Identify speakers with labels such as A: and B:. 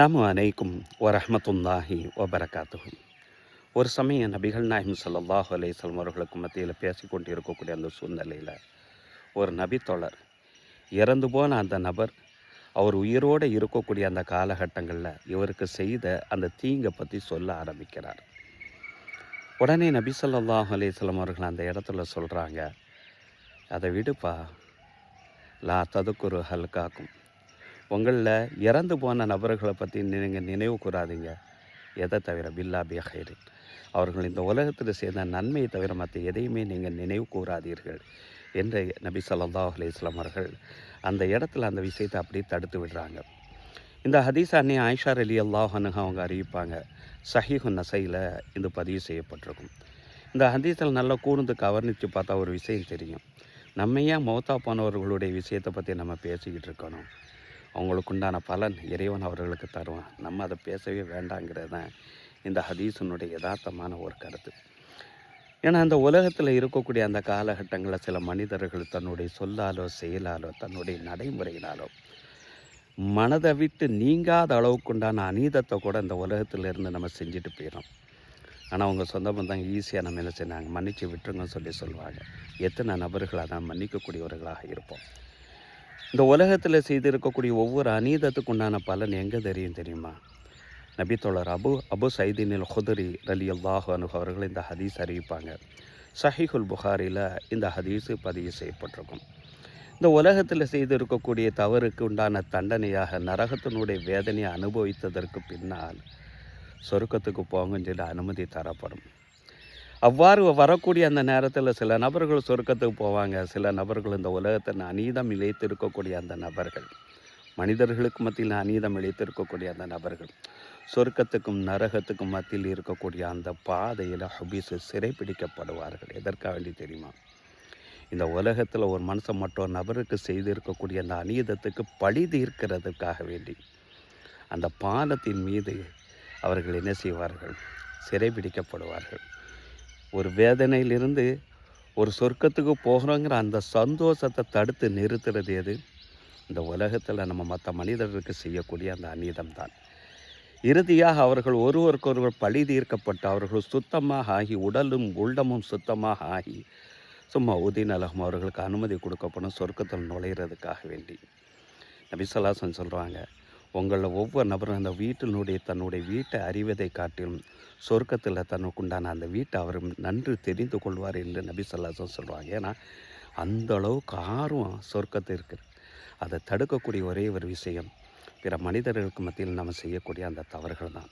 A: அஸ்ஸலாமு அலைக்கும் வரஹ்மத்துல்லாஹி வபரகாத்துஹு. ஒரு சமயம் நபிகள் நாயகம் ஸல்லல்லாஹு அலைஹி வஸல்லம் அவர்களுக்கு மத்தியில் பேசிக்கொண்டு இருக்கக்கூடிய அந்த சூழ்நிலையில் ஒரு நபித்தோழர் இறந்து போன அந்த நபர் அவர் உயிரோடு இருக்கக்கூடிய அந்த காலகட்டங்களில் இவருக்கு செய்த அந்த தீங்கை பற்றி சொல்ல ஆரம்பிக்கிறார். உடனே நபி ஸல்லல்லாஹு அலைஹி வஸல்லம் அவர்கள் அந்த இடத்துல சொல்கிறாங்க, அதை விடுப்பா, லா ததுக்குரு ஹல்காக்கும், உங்களில் இறந்து போன நபர்களை பற்றி நீங்கள் நினைவு கூறாதீங்க. எதை தவிர பில்லா பி ஹைரின், அவர்கள் இந்த உலகத்தில் செய்த நன்மையை தவிர மற்ற எதையுமே நீங்கள் நினைவு கூறாதீர்கள் என்று நபி ஸல்லல்லாஹு அலைஹி வஸல்லம் அவர்கள் அந்த இடத்துல அந்த விஷயத்தை அப்படியே தடுத்து விடுறாங்க. இந்த ஹதீஸ் அன்னை ஆயிஷா ரலியல்லாஹு அன்ஹா அவங்க அறிவிப்பாங்க. ஸஹீஹுன் நஸையில் இது பதிவு செய்யப்பட்டிருக்கும். இந்த ஹதீஸில் நல்லா கூர்ந்து கவர்னித்து பார்த்தா ஒரு விஷயம் தெரியும். நம்ம ஏன் மௌத்தா போனவர்களுடைய விஷயத்தை பற்றி நம்ம பேசிக்கிட்டு இருக்கணும்? அவங்களுக்கு உண்டான பலன் இறைவன் அவர்களுக்கு தருவான். நம்ம அதை பேசவே வேண்டாங்கிறது தான் இந்த ஹதீஸினுடைய யதார்த்தமான ஒரு கருத்து. ஏன்னா அந்த உலகத்தில் இருக்கக்கூடிய அந்த காலகட்டங்களில் சில மனிதர்கள் தன்னுடைய சொல்லாலோ செயலாலோ தன்னுடைய நடைமுறையினாலோ மனதை விட்டு நீங்காத அளவுக்குண்டான அநீதத்தை கூட இந்த உலகத்திலிருந்து நம்ம செஞ்சுட்டு போயிடும். ஆனால் அவங்க சொந்த பந்தம் ஈஸியாக நம்ம என்ன செய்யறாங்க, மன்னிச்சு விட்டுருங்கன்னு சொல்லுவாங்க. எத்தனை நபர்கள் அதான் மன்னிக்கக்கூடியவர்களாக இருப்போம். இந்த உலகத்தில் செய்திருக்கக்கூடிய ஒவ்வொரு அநீதத்துக்கு உண்டான பலன் எங்கே தெரியுமா? நபித்தோழர் அபு சைதினில் ஹுதுரி ரலியல்லாஹு அன்ஹு அவர்கள் இந்த ஹதீஸ் அறிவிப்பாங்க. ஸஹீஹுல் புகாரியில் இந்த ஹதீஸு பதிவு செய்யப்பட்டிருக்கும். இந்த உலகத்தில் செய்திருக்கக்கூடிய தவறுக்கு உண்டான தண்டனையாக நரகத்தினுடைய வேதனையை அனுபவித்ததற்கு பின்னால் சொர்க்கத்துக்கு போங்கன்னு சொல்லி அனுமதி தரப்படும். அவ்வாறு வரக்கூடிய அந்த நேரத்தில் சில நபர்கள் சொர்க்கத்துக்கு போவாங்க. சில நபர்கள் இந்த உலகத்தில் அநீதம் இழைத்திருக்கக்கூடிய அந்த நபர்கள், மனிதர்களுக்கு மத்தியில் அநீதம் இழைத்திருக்கக்கூடிய அந்த நபர்கள் சொர்க்கத்துக்கும் நரகத்துக்கும் மத்தியில் இருக்கக்கூடிய அந்த பாதையில் ஹபீஸு சிறைப்பிடிக்கப்படுவார்கள். எதற்காக வேண்டி தெரியுமா? இந்த உலகத்தில் ஒரு மனுஷன் மற்றொரு நபருக்கு செய்திருக்கக்கூடிய அந்த அநீதத்துக்கு பழி தீர்க்கிறதுக்காக வேண்டி அந்த பாலத்தின் மீது அவர்கள் என்ன செய்வார்கள்? சிறைப்பிடிக்கப்படுவார்கள். ஒரு வேதனையிலிருந்து ஒரு சொர்க்கத்துக்கு போகிறோங்கிற அந்த சந்தோஷத்தை தடுத்து நிறுத்துறது எது? இந்த உலகத்தில் நம்ம மற்ற மனிதர்களுக்கு செய்யக்கூடிய அந்த அநீதம் தான். இறுதியாக அவர்கள் ஒருவருக்கொருவர் பழி தீர்க்கப்பட்டு அவர்கள் சுத்தமாக ஆகி உடலும் உள்ளமும் சுத்தமாக ஆகி சும்மா உதீனலகம் அவர்களுக்கு அனுமதி கொடுக்கப்படும் சொர்க்கத்தில் நுழையிறதுக்காக வேண்டி. நபி ஸல்லல்லாஹு அலைஹி வஸல்லம் சொல்கிறாங்க, உங்களில் ஒவ்வொரு நபரும் அந்த தன்னுடைய வீட்டை அறிவதை காட்டிலும் சொர்க்கத்தில் தனக்குண்டான அந்த வீட்டை அவர் நன்கு தெரிந்து கொள்வார் என்று நபி ஸல்லல்லாஹு அலைஹி வஸல்லம் சொல்கிறாங்க. ஏன்னா அந்த அளவுக்கு ஆர்வம் சொர்க்கத்திற்கு. அதை தடுக்கக்கூடிய ஒரே ஒரு விஷயம் பிற மனிதர்களுக்கு மத்தியில் நம்ம செய்யக்கூடிய அந்த தவறுகள் தான்.